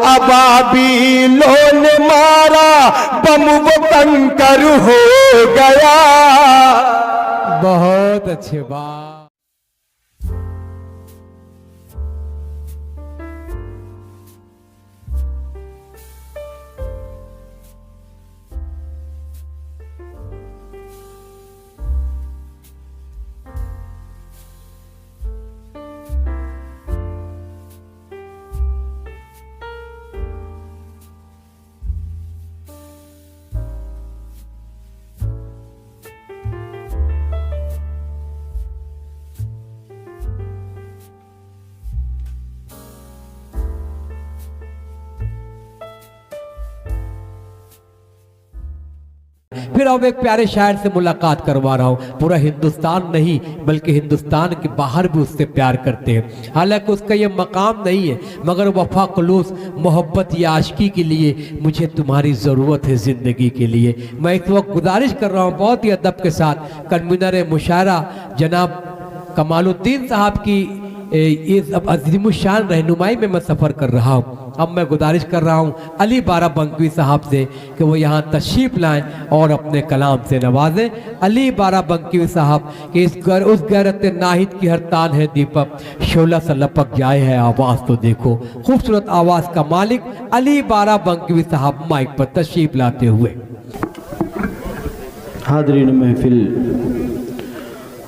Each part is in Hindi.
अबाबी लोने मारा बम वो कंकर हो गया। बहुत अच्छे बात। फिर अब एक प्यारे शायर से मुलाकात करवा रहा हूँ। पूरा हिंदुस्तान नहीं बल्कि हिंदुस्तान के बाहर भी उससे प्यार करते हैं। हालांकि उसका ये मकाम नहीं है, मगर वफा खुलूस मोहब्बत या आशिकी के लिए मुझे तुम्हारी ज़रूरत है ज़िंदगी के लिए। मैं इस वक्त गुजारिश कर रहा हूँ बहुत ही अदब के साथ कन्वीनर मुशायरा जनाब कमालुद्दीन साहब की इस अज़ीमुश्शान रहनुमाई में मैं सफ़र कर रहा हूँ। अब मैं गुजारिश कर रहा हूँ अली बाराबंकी साहब से कि वो यहाँ तशरीफ़ लाएं और अपने कलाम से नवाजें। अली बाराबंकी साहब कि उस गैरत नाहिद की हर तान है दीपक, शोला सा लपक जाए है आवाज़ तो देखो। खूबसूरत आवाज़ का मालिक अली बाराबंकी साहब माइक पर तशरीफ़ लाते हुए। हाज़रीन महफिल,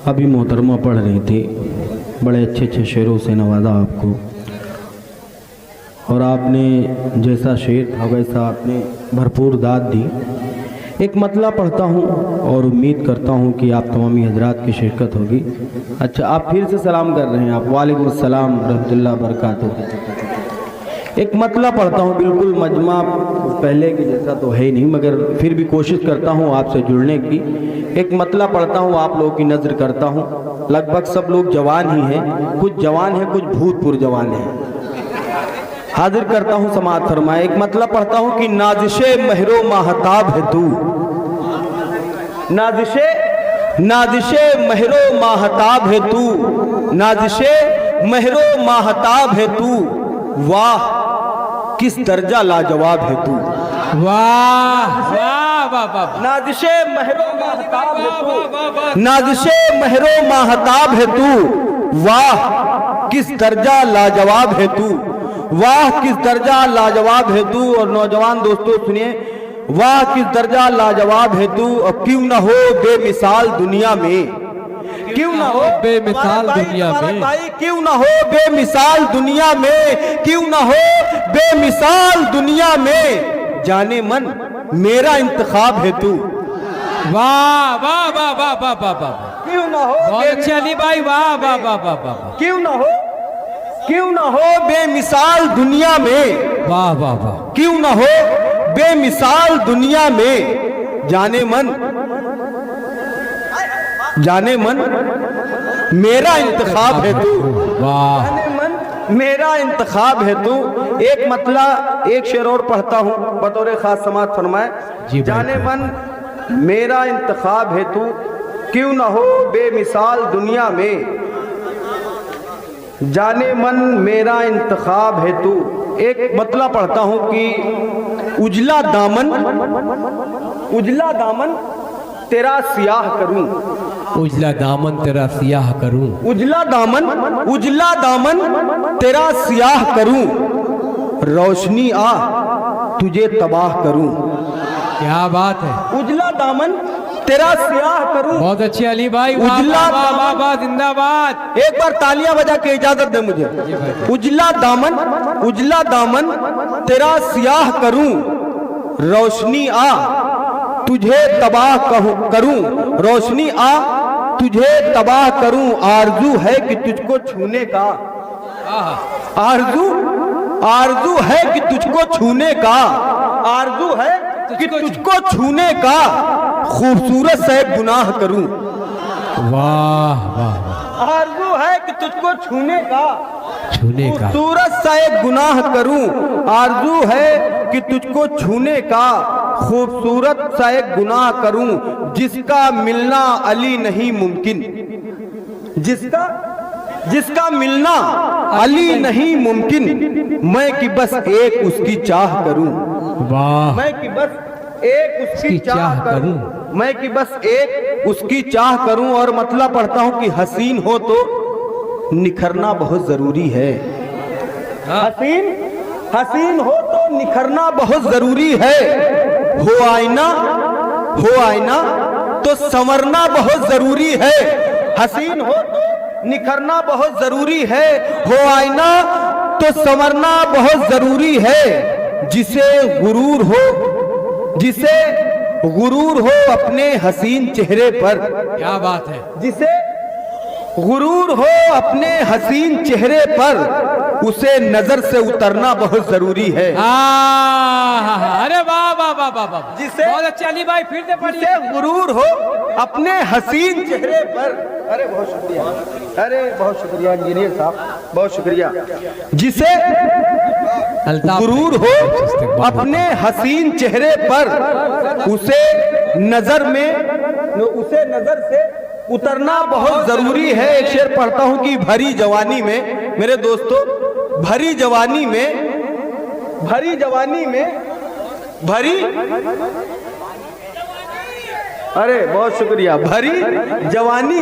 अभी मोहतरमा पढ़ रही थी, बड़े अच्छे अच्छे शेरों से नवाजा आपको, और आपने जैसा शेर था वैसा आपने भरपूर दाद दी। एक मतला पढ़ता हूँ और उम्मीद करता हूँ कि आप तमामी हजरात की शिरकत होगी। अच्छा, आप फिर से सलाम कर रहे हैं आप? वालेकुम अस्सलाम रहमतुल्लाह बरकातुहू। एक मतला पढ़ता हूँ, बिल्कुल मजमा पहले के जैसा तो है ही नहीं, मगर फिर भी कोशिश करता हूँ आपसे जुड़ने की। एक मतला पढ़ता हूँ, आप लोगों की नज़र करता हूँ। लगभग सब लोग जवान ही हैं, कुछ जवान हैं कुछ भूतपूर्व जवान हैं। हाजिर करता हूँ, समाअत फरमाए। एक मतलब पढ़ता हूँ कि नाजिशे महरो महताब है तू, नाजिशे महरो महताब है तू, नाजिशे महरो महताब है तू, वाह किस दर्जा लाजवाब है तू। वाह वाह वाह वाह। नाजिशे महरो महताब है तू, नाजिशे महरो महताब है तू, वाह किस दर्जा लाजवाब है तू, वाह किस दर्जा लाजवाब है तू। और नौजवान दोस्तों सुनिए, वाह किस दर्जा लाजवाब है तू, और क्यों ना हो बेमिसाल दुनिया में, क्यों ना हो बेमिसाल दुनिया में, क्यों ना हो बेमिसाल दुनिया में, क्यों ना हो बेमिसाल दुनिया में, जाने मन मेरा इंतखाब है तू। वाह वाह वाह वाह वाह वाह वाह। क्यों ना हो, बहुत अच्छे अली भाई, वाह वाह वाह वाह वाह। क्यों ना हो, क्यों ना हो बेमिसाल दुनिया में, वाह वाह वाह। क्यों ना हो बेमिसाल दुनिया में, जाने मन मेरा इंतखाब है तू, वाह जाने मन मेरा इंतखाब है तू। एक मतला एक शेर और पढ़ता हूँ बतौर खास समाअत फरमाए। जाने मन मेरा इंतखाब है तू, क्यों ना हो बेमिसाल दुनिया में, जाने मन मेरा इंतखाब है तू। एक मतला पढ़ता हूँ कि उजला दामन तेरा सियाह करूं, उजला दामन तेरा सियाह करूं, उजला दामन तेरा सियाह करूं, रोशनी आ तुझे तबाह करूं। क्या बात है, उजला दामन तेरा सियाह करूं। बहुत अच्छे अली भाई, उजला दामन जिंदाबाद। एक बार तालियां बजा के इजाजत दे मुझे। उजला दामन तेरा सियाह करूं, रोशनी आ तुझे तबाह करूं, रोशनी आ तुझे तबाह करूं। आरजू है कि तुझको छूने का, आरजू है कि तुझको छूने का, आरजू है कि तुझको छूने का, खूबसूरत से गुनाह करूं। वाह वाह। आरजू है कि तुझको छूने का, का खूबसूरत सा एक गुनाह करूं। आरजू है कि तुझको छूने का, खूबसूरत सा एक गुनाह करूं, जिसका मिलना अली नहीं मुमकिन, जिसका मिलना अली नहीं मुमकिन, मैं कि बस एक उसकी चाह करूं। वाह, मैं कि बस एक उसकी चाह करूं, मैं कि बस एक उसकी चाह करूं। और मतलब पढ़ता हूं कि हसीन हो तो निखरना बहुत जरूरी है। हसीन हो तो निखरना बहुत जरूरी है। हो आईना तो संवरना बहुत जरूरी है। हसीन हो तो निखरना बहुत जरूरी है। हो आईना तो संवरना बहुत जरूरी है। जिसे गुरूर हो अपने हसीन चेहरे पर, क्या बात है। जिसे गुरूर हो अपने हसीन चेहरे पर, उसे नजर से उतरना बहुत जरूरी है। अरे वाह वाह वाह वाह वाह, जिसे बहुत अच्छे अली भाई, फिर से पढ़िए। जिसे गुरूर हो अपने हसीन चेहरे पर, अरे बहुत शुक्रिया, अरे बहुत शुक्रिया इंजीनियर साहब, बहुत शुक्रिया। जिसे गुरूर हो अपने हसीन चेहरे पर, उसे नजर से उतरना बहुत जरूरी है। एक शेर पढ़ता हूं कि भरी जवानी में, मेरे दोस्तों, भरी जवानी अरे बहुत शुक्रिया, भरी जवानी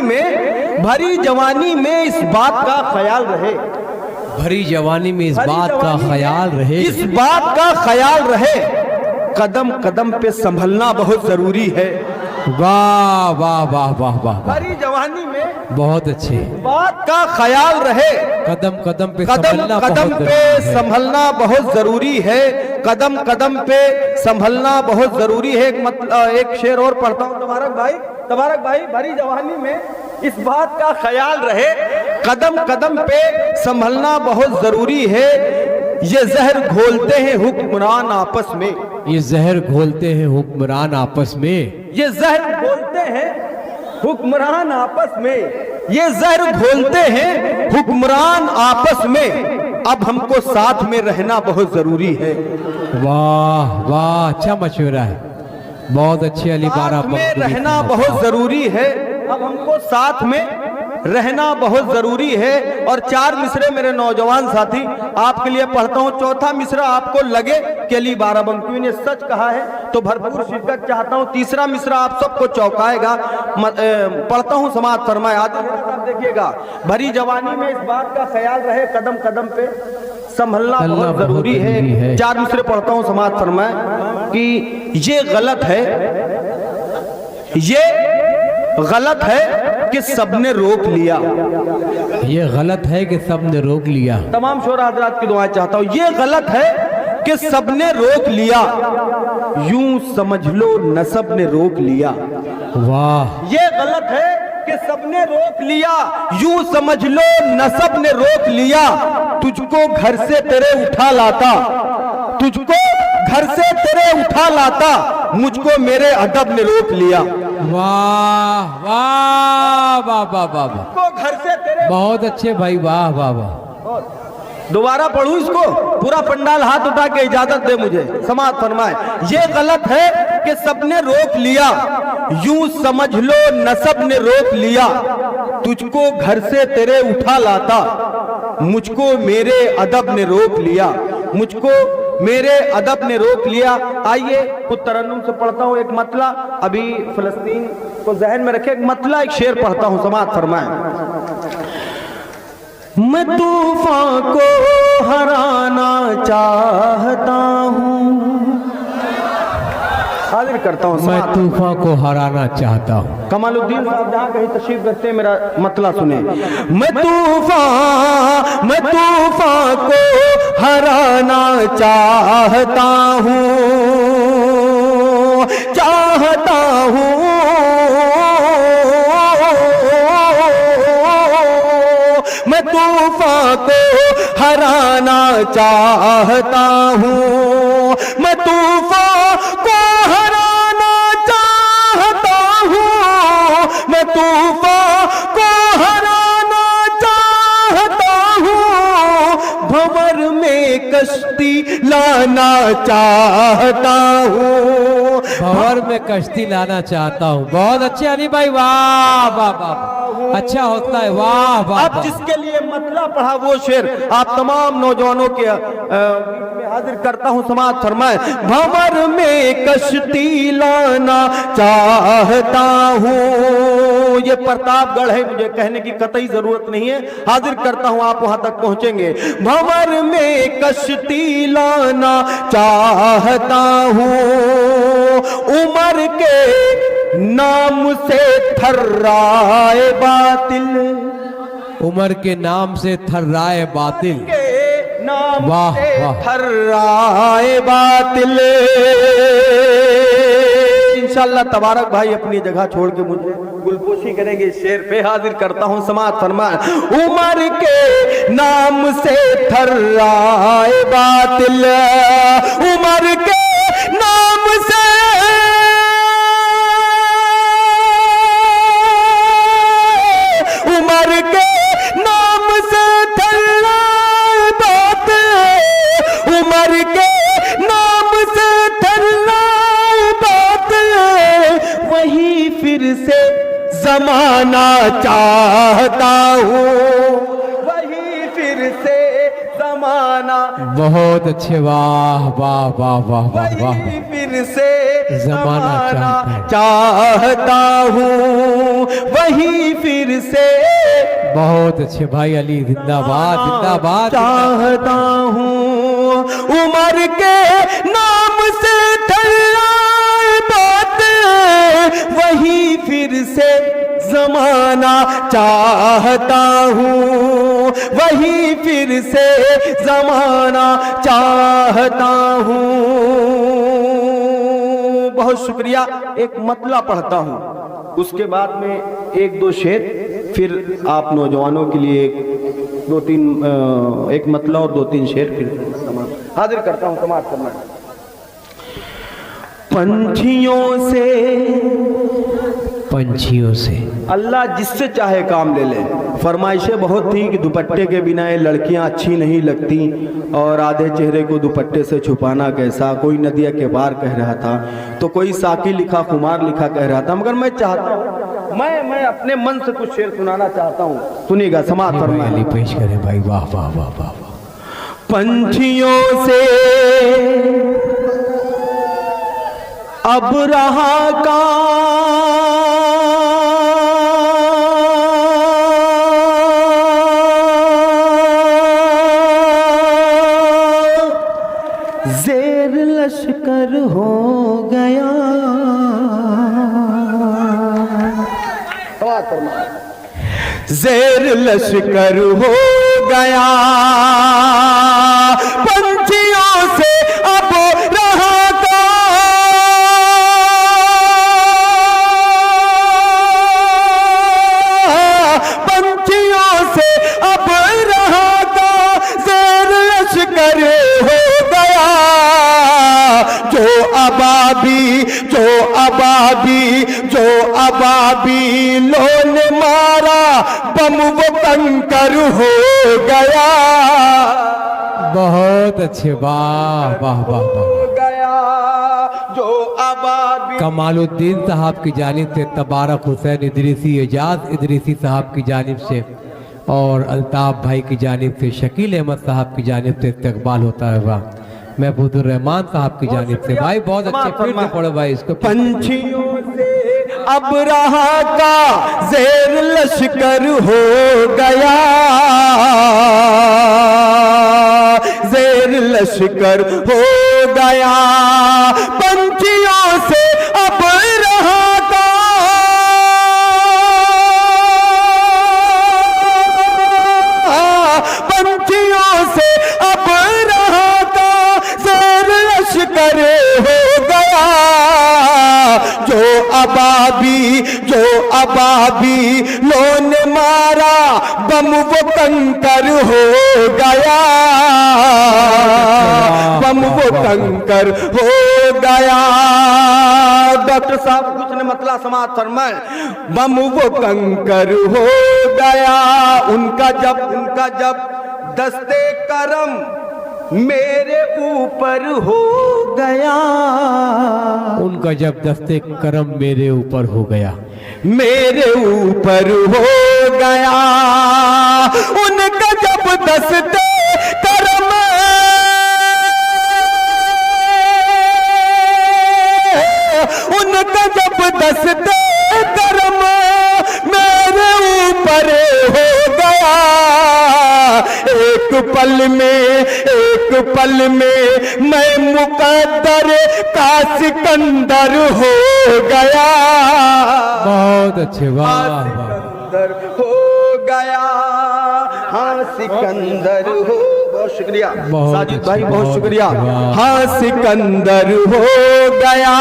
में इस बात का ख्याल रहे, भरी जवानी में इस बात का ख्याल रहे, इस बात का ख्याल रहे, कदम कदम पे संभलना बहुत जरूरी है। वाह वाह वाह वाह वाह, भरी जवानी में बहुत अच्छे, बात का ख्याल रहे, कदम कदम पे संभलना बहुत जरूरी है। कदम कदम पे संभलना बहुत जरूरी है। एक शेर और पढ़ता हूँ, तबारक भाई, भरी जवानी में इस बात का ख्याल रहे, कदम कदम पे संभलना बहुत जरूरी है। ये जहर घोलते हैं हुक्मरान आपस में, ये जहर घोलते हैं हुक्मरान आपस में, ये जहर घोलते हैं हुक्मरान आपस में, ये जहर घोलते हैं हुक्मरान आपस में। अब हमको साथ में रहना बहुत जरूरी है। वाह वाह, अच्छा मशवरा है, बहुत अच्छे अली बारा में रहना बहुत जरूरी है। अब हमको साथ में रहना बहुत जरूरी है। और 4 मिसरे मेरे नौजवान साथी आपके लिए पढ़ता हूँ। चौथा मिसरा आपको लगे कि अली बाराबंकी ने सच कहा है तो भरपूर शिद्दत चाहता हूँ। तीसरा मिसरा आप सबको चौंकाएगा। पढ़ता हूँ, समाज फरमाए। आप देखिएगा, भरी जवानी में इस बात का ख्याल रहे, कदम कदम पे संभलना बहुत जरूरी है। 4 मिसरे पढ़ता हूँ, समाज फरमाए कि ये गलत है कि सबने रोक लिया, ये गलत है कि सबने रोक लिया। तमाम शोरा हजरात की दुआएं चाहता हूं। ये गलत है कि सबने रोक लिया, यूं समझ लो नसब ने रोक लिया। वाह, ये गलत है कि सबने रोक लिया, यूं समझ लो नसब ने रोक लिया। तुझको घर से तेरे उठा लाता, तुझको घर से तेरे उठा लाता, मुझको मेरे अदब ने रोक लिया। वाह वाह वाह वाह वाह, घर से तेरे, बहुत अच्छे भाई, वाह वाह वाह। दोबारा पढ़ूं इसको, पूरा पंडाल हाथ उठा के इजाजत दे मुझे, समाज फरमाए। ये गलत है कि सबने रोक लिया, यूं समझ लो नसब ने रोक लिया। तुझको घर से तेरे उठा लाता, मुझको मेरे अदब ने रोक लिया, मुझको मेरे अदब ने रोक लिया। आइए कुछ तरन्नुम से पढ़ता हूँ। एक मतला, अभी फिलिस्तीन को जहन में रखे, एक मतला, एक शेर पढ़ता हूँ, समाज फरमाए। मैं तूफान को हराना चाहता हूँ, हाजिर करता हूँ, मैं तूफान को हराना चाहता हूँ। कमालुद्दीन साहब जहाँ कहीं तशरीफ रखते हैं, मेरा मतला सुने। मैं तूफान को हराना चाहता हूँ, मैं तूफान को हराना चाहता हूँ, मैं तूफान को हराना चाहता हूँ, मैं तूफान को हराना चाहता हूँ, भंवर में कश्ती लाना चाहता हूँ, भंवर में कश्ती लाना चाहता हूँ। बहुत अच्छे अली भाई, वाह वाह वाह, अच्छा होता है, वाह वाह। अब जिसके लिए मतला पढ़ा वो शेर आप तमाम नौजवानों के बीच में हाजिर करता हूँ, समाज फरमाए। भंवर में कश्ती लाना चाहता हूँ, ये प्रतापगढ़ है, मुझे कहने की कतई जरूरत नहीं है, हाजिर करता हूँ, आप वहां तक पहुंचेंगे। भंवर में कश्ती लाना चाहता हूँ, उमर के नाम से थर्राए बातिल, उमर के नाम से थर्राए बातिल, नाम वाह से वाह। थर्राए बातिल। इंशाअल्लाह तबारक भाई अपनी जगह छोड़ के मुझे गुलपोशी करेंगे, शेर पे हाजिर करता हूँ, समाज फरमान। उमर के नाम से थर्राए बातिल, उमर के नाम से उमर के नाम से थर्राए बातिल, उमर के नाम से थर्राए बातिल, वही फिर से जमाना चाहता हूँ, वही फिर से जमाना, बहुत अच्छे, वाह वाह वाह वाह वाह वाह। वही फिर से जमाना चाहता हूँ, वही फिर से बहुत अच्छे भाई अली, जिंदाबाद जिंदाबाद। चाहता हूँ, उमर के नाम से थर्राए बातिल, वही फिर से जमाना चाहता हूँ, वही फिर से जमाना चाहता हूँ। बहुत शुक्रिया। एक मतला पढ़ता हूँ, उसके बाद में एक दो शेर, फिर आप नौजवानों के लिए एक मतला और 2-3 शेर फिर हाजिर करता हूँ, समाज करना। पंछियों से अल्लाह जिससे चाहे काम ले ले। फरमाइशें बहुत थी कि दुपट्टे के बिना ये लड़कियां अच्छी नहीं लगती, और आधे चेहरे को दुपट्टे से छुपाना कैसा, कोई नदिया के बार कह रहा था, तो कोई साकी लिखा, खुमार लिखा कह रहा था। मगर मैं चाहता हूँ, मैं अपने मन से कुछ शेर सुनाना चाहता हूँ, सुनिएगा, समाज फरमाए। अली पेश करें भाई, वाह वाह वाह वाह वाह। पंछियों से अब रहा काम, ज़ेर लश्कर हो गया, ज़ेर लश्कर हो गया, पंछियों से अब रहा जो अबाबी लोन मारा, बम वो कंकर हो गया, बहुत अच्छे, वाह वाह वाह वाह। गया जो अबाबी। कमालुद्दीन साहब की जानिब से तबारक हुसैन इदरीसी, एजाज इदरीसी साहब की जानिब से, और अल्ताफ भाई की जानिब से शकील अहमद साहब की जानिब से इस्तकबाल होता है। वाह, महबूबुर रहमान साहब की जानिब से भाई बहुत अच्छे, फिर से पढ़ो भाई इसको। पंछियों से अब रहा का ज़ेर लश्कर हो गया, ज़ेर लश्कर हो गया, पंछियों से अब रहा का, पंछियों से अब रहा का ज़ेर लश्कर हो गया, जो अबाबी लोन मारा, बम वो कंकर हो गया, बम वो कंकर हो गया। डॉक्टर साहब कुछ ने मतला समाज फरमाए, बम वो कंकर हो गया, उनका जब दस्ते करम मेरे ऊपर हो गया, उनका जब दस्ते करम मेरे ऊपर हो गया, मेरे ऊपर हो गया, उनका जब दस्ते करम उनका जब दस्ते करम मेरे ऊपर हो गया, एक पल में मैं मुकद्दर का सिकंदर हो गया। बहुत अच्छे, वाह वाह वाह। सिकंदर हो गया, हाँ सिकंदर हो, बहुत शुक्रिया साजिद भाई, बहुत शुक्रिया। हाँ सिकंदर हो गया,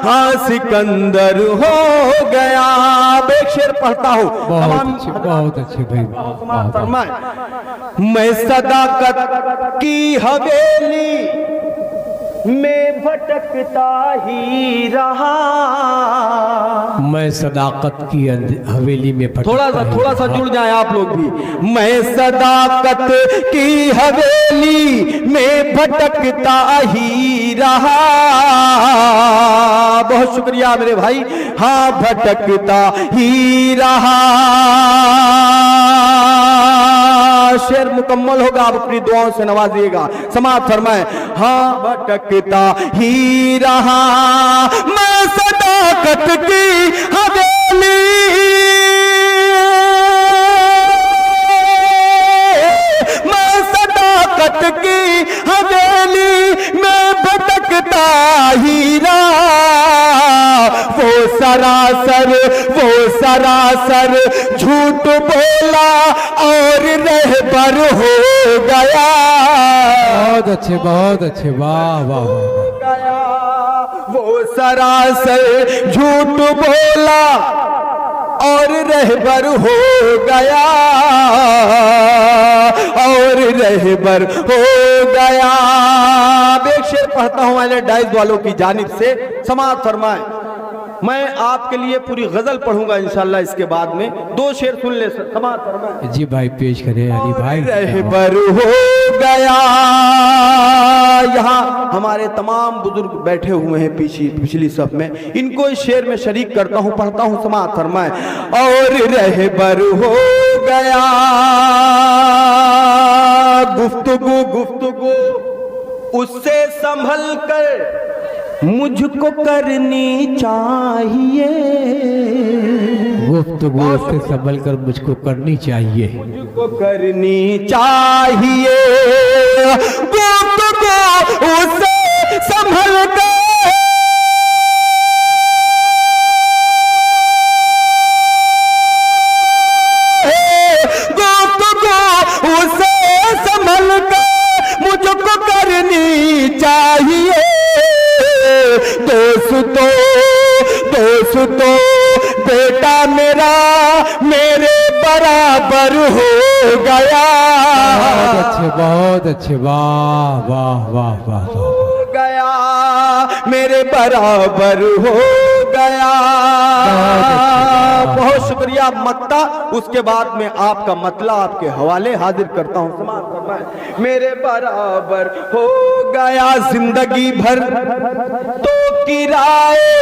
हाँ सिकंदर हो गया। अब एक शेर पढ़ता हूँ, बहुत अच्छे भाई, फरमाए। मैं सदाकत की हवेली में भटकता ही रहा, मैं सदाकत की हवेली में थोड़ा सा जुड़ जाए आप लोग भी। मैं सदाकत की हवेली में भटकता ही रहा, बहुत शुक्रिया मेरे भाई। हाँ भटकता ही रहा, शेर मुकम्मल होगा, आप अपनी दुआओं से नवाजिएगा। समाप्त फरमाए। हाँ भटकता ही रहा, मैं सदाकत की हवेली, मैं सदाकत की हवेली में भटकता ही रहा, वो सरासर झूठ बोला और रहबर हो गया। बहुत अच्छे, वाह वाह वाह। गया वो सरासर झूठ बोला और रहबर हो गया, और रहबर हो गया। एक शेर पढ़ता हूं मैंने डाइस वालों की जानिब से, समाप्त फरमाए। मैं आपके लिए पूरी गजल पढ़ूंगा इंशाल्लाह इसके बाद में, दो शेर सुन ले, समाप्त फरमाए। जी भाई पेश करें अली भाई। रहबर हो गया, यहाँ हमारे तमाम बुजुर्ग बैठे हुए हैं पिछली सफ में, इनको इस शेर में शरीक करता हूँ, पढ़ता हूँ, समाप्त फरमाए। और रहबर हो गया, गुफ्तगू उससे संभल कर मुझको करनी चाहिए, गुफ्तगू से संभल कर मुझको करनी चाहिए, मुझको करनी चाहिए, गुफ्तगू उससे संभल कर मुझको करनी चाहिए। दोस्तों बेटा मेरा मेरे बराबर हो गया, बहुत अच्छे, वाह वाह वाह वाह हो गया, मेरे बराबर हो गया। बहुत शुक्रिया मत्ता, उसके बाद में आपका मतला आपके हवाले हाजिर करता हूँ, समाप्त फरमाए। मेरे बराबर हो गया, जिंदगी भर तो किराए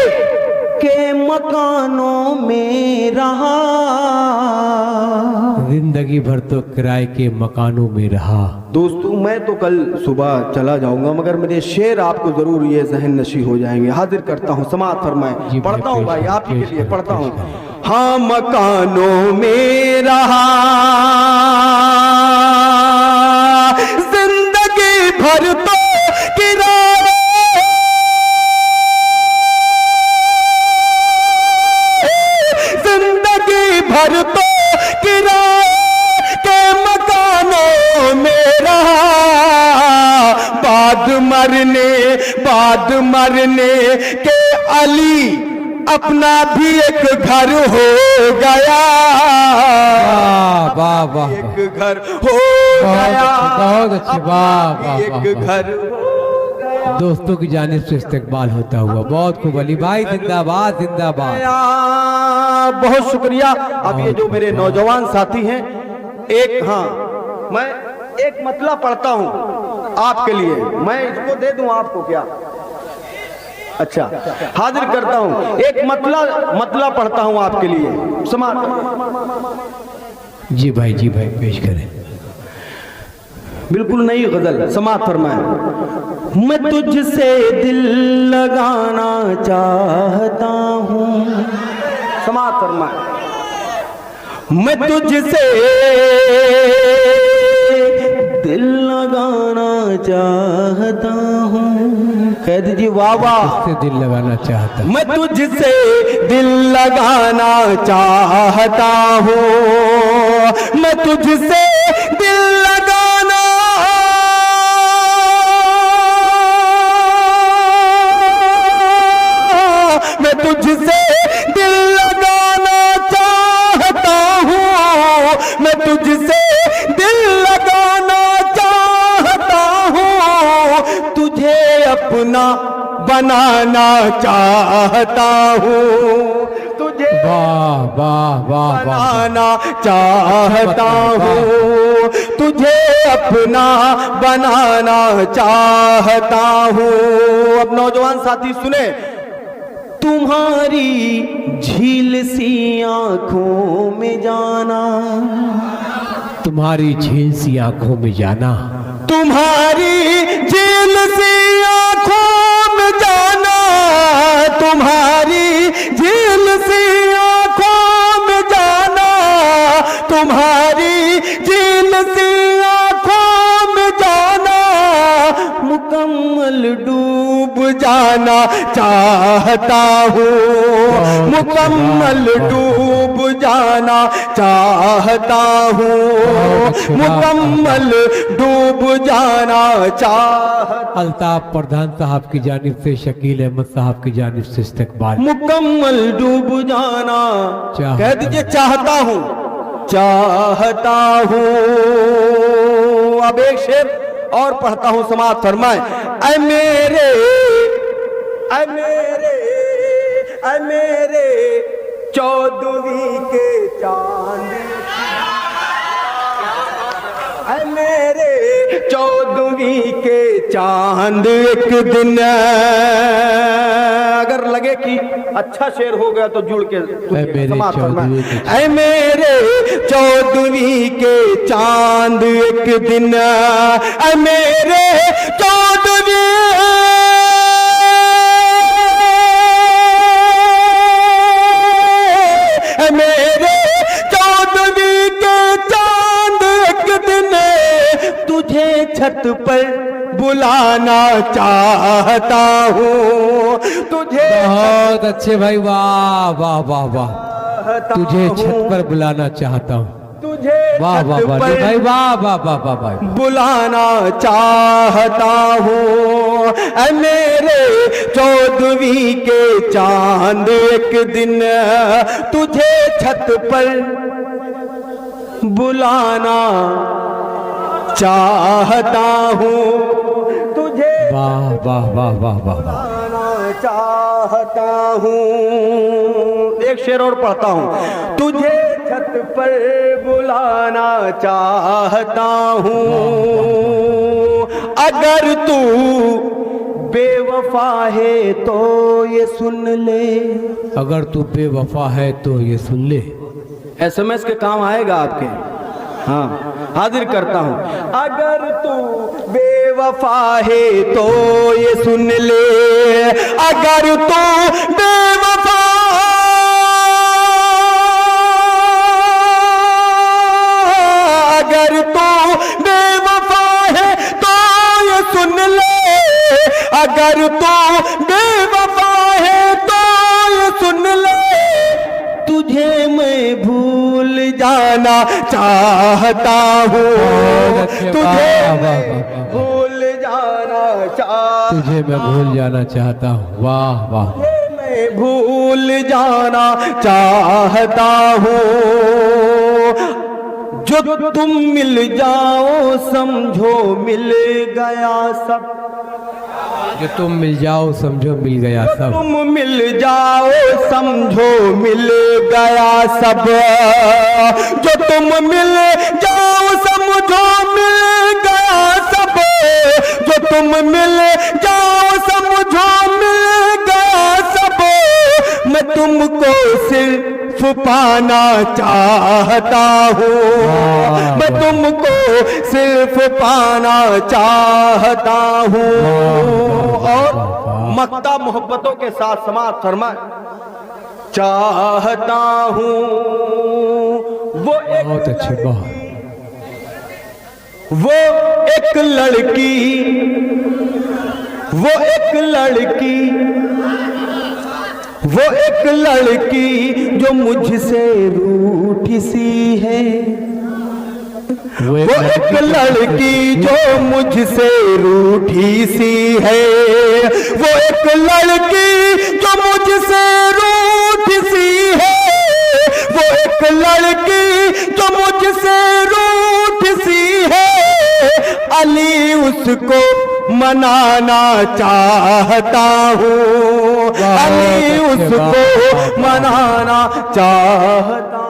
के मकानों में रहा, जिंदगी भर तो किराए के मकानों में रहा। दोस्तों मैं तो कल सुबह चला जाऊंगा, मगर मेरे शेर आपको जरूर ये जहन नशी हो जाएंगे, हाजिर करता हूँ, समाप्त फरमाए। पढ़ता हूँ भाई आप ही के लिए पढ़ता हूँ। हाँ मकानों में रहा, जिंदगी भर तो किराए, जिंदगी भर तो किराए के मकानों में रहा, बाद मरने के अली अपना भी एक घर हो गया, वाह वाह, एक घर हो गया, बहुत अच्छे, वाह वाह, एक घर हो गया। दोस्तों की जानिब से इस्तकबाल होता हुआ बहुत खूब। अली भाई जिंदाबाद जिंदाबाद। बहुत शुक्रिया। अब ये जो मेरे नौजवान साथी हैं, एक हाँ मैं एक मतला पढ़ता हूं आपके लिए, मैं इसको दे दूं आपको क्या? अच्छा, हाजिर करता हूं, एक मतला पढ़ता हूं आपके लिए, समाप्त। जी भाई पेश करें। बिल्कुल नई गजल, समाप्त फरमाएं। मैं तुझसे दिल लगाना चाहता हूं, समाप्त फरमाएं। मैं तुझसे दिल लगाना चाहता हूँ, कह दीजिए वाह वाह। तुझसे दिल लगाना चाहता हूँ, मैं तुझसे दिल लगाना चाहता हूँ, मैं तुझसे दिल लगाना, मैं तुझसे दिल लगाना चाहता हूँ, मैं तुझसे दिल लगाना चाहता हूँ, तुझे अपना बनाना चाहता हूँ, तुझे वाह वाह वाह वाह, बनाना चाहता हूँ, तुझे अपना बनाना चाहता हूँ। अब नौजवान साथी सुने, तुम्हारी झील सी आंखों में जाना, तुम्हारी झील सी आंखों में जाना, तुम्हारी झील सी आंखों में जाना, तुम्हारी झील सी आंखों में जाना, तुम्हारी झील सी आंखों में जाना, मुकम्मल डूब जाना चाहता हूँ, मुकम्मल डूब जाना चाहता हूँ, मुकम्मल डूब जाना चाहता। अल्ताफ प्रधान साहब की जानिब से, शकील अहमद साहब की जानिब से इस्तकबाल। मुकम्मल डूब जाना, कह दीजिए चाहता हूँ, चाहता हूँ। अब एक शेर और पढ़ता हूँ, समाप्त फरमाए। ऐ मेरे, ऐ मेरे, ऐ मेरे चौदहवीं के चांद, ऐ मेरे चौदहवीं के चांद, एक दिन अगर लगे कि अच्छा शेर हो गया तो जुड़ के समाप्त फरमाए। ऐ मेरे चौदहवीं के चांद, एक दिन, ऐ मेरे चौदहवीं, मेरे चौदहवीं के चांद, एक दिन तुझे छत पर बुलाना चाहता हूँ, तुझे बहुत अच्छे भाई, वाह वाह वाह वाह, तुझे छत पर बुलाना चाहता हूँ, तुझे वाह वाह वाह भाई, वाह वाह वाह वाह वाह, बुलाना चाहता हूँ। ऐ मेरे चौदहवीं के चांद, एक दिन तुझे छत पर बुलाना चाहता हूँ, तुझे वाह वाह वाह वाह वाह, बुलाना चाहता हूँ। एक शेर और पढ़ता हूँ, तुझे छत पर बुलाना चाहता हूँ, अगर तू बेवफा है तो ये सुन ले, अगर तू बेवफा है तो ये सुन ले। SMS के काम आएगा आपके, हाँ हाजिर करता हूँ। अगर तू बेवफा है तो ये सुन ले, अगर तू बेवफा, अगर तू बेवफा है तो ये सुन ले, अगर तू बेवफा है तो ये सुन ले, तुझे मैं भूल जाना चाहता हूँ, तुझे मैं भूल जाना चाहता, तुझे मैं भूल जाना चाहता हूँ, वाह वाह, मैं भूल जाना चाहता हूँ। जो तुम मिल जाओ समझो मिल गया सब, जो तुम मिल जाओ समझो मिल गया सब, तुम मिल जाओ समझो मिल गया सब, जो तुम मिल जाओ समझो मिल तुम मिल जाओ समझो मिल गया सब, मैं तुमको सिर्फ पाना चाहता हूँ, मैं तुमको सिर्फ पाना चाहता हूँ। और मक्ता मोहब्बतों के साथ समाप्त फरमाए, चाहता हूँ वो एक बहुत अच्छे, बहुत वो एक लड़की, वो एक लड़की, वो एक लड़की जो मुझसे रूठी सी है, वो एक लड़की जो मुझसे रूठी सी है, वो एक लड़की जो मुझसे रूठी सी है, वो एक लड़की जो मुझसे रूठी सी है, अली उसको मनाना चाहता हूँ, अली उसको मनाना चाहता